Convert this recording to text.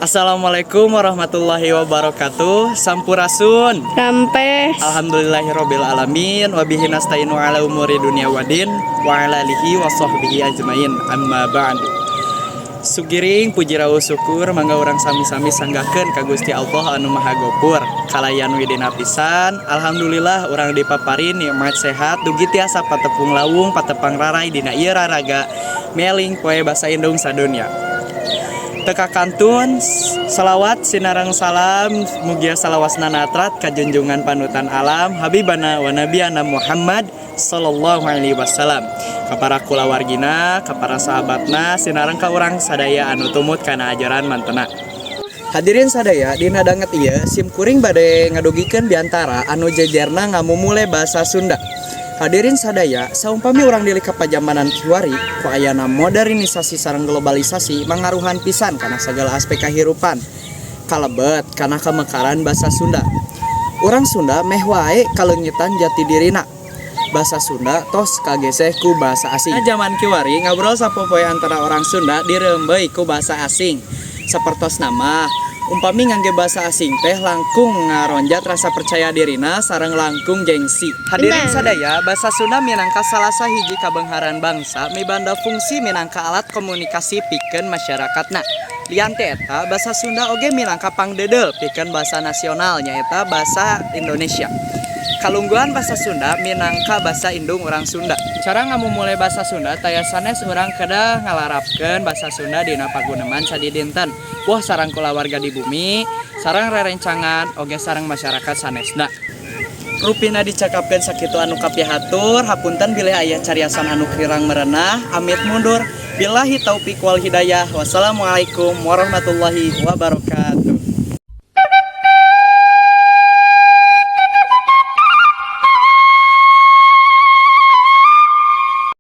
Assalamualaikum warahmatullahi wabarakatuh. Sampurasun. Rampes. Alhamdulillahirabbil alamin wa bihi nasta'inu ala umuri dunya waddin wa ala alihi wa sahbihi ajmain. Amma ba'du. Sugiring puji raos syukur mangga urang sami-sami sanggakeun ka Gusti Allah anu Maha Gopur. Kalayan widina pisan, alhamdulillah urang dipaparin nikmat sehat dugi tiasa patepung lawung patepang rarai dina ieu raraga meling poe basa indung sadunya. Teka kantun salawat sinareng salam mugia salawasna natrat ka junjungan panutan alam habibana wa nabiyana Muhammad sallallahu alaihi wasallam, ka para kulawargina, ka para sahabatna sinareng ka urang sadaya anu tumut kana ajaran mantena. Hadirin sadaya, dina danget ieu sim kuring bade ngadugikeun biantara anu jejerna ngamumule basa Sunda. Hadirin sadaya, saumpami urang dili ka pajamanan kiwari, ku ayana modernisasi sareng globalisasi mangaruhan pisan kana sagala aspek kahirupan. Kalebet kana kamekaran basa Sunda. Urang Sunda meh wae kaleungitan jati dirina. Basa Sunda tos kageseh ku basa asing. Zaman kiwari ngobrol sapopoe antara orang Sunda dirembeuy ku basa asing. Sapertos nama umpami ngangge basa asing teh langkung ngaronjat rasa percaya dirina sareng langkung gengsi. Hadirin sadaya, basa Sunda minangka salah sahiji kabeungharan bangsa mibanda fungsi minangka alat komunikasi pikeun masyarakatna. Lian teh eta, basa Sunda oge minangka pangdeudel pikeun basa nasional nyaeta basa Indonesia. Kalungguhan basa Sunda minangka basa indung urang Sunda. Cara ngamumule basa Sunda taya sanes urang kedah ngalarapkeun basa Sunda dina paguneman sadidinten. Wah sareng kulawarga di bumi, sareng rerencangan oge sareng masyarakat sanesna. Rupina dicakapkeun sakitu anu kapihatur, hapunten bilih aya cariasan anu kirang merenah, amit mundur. Billahi taufiq wal hidayah. Wassalamualaikum warahmatullahi wabarakatuh.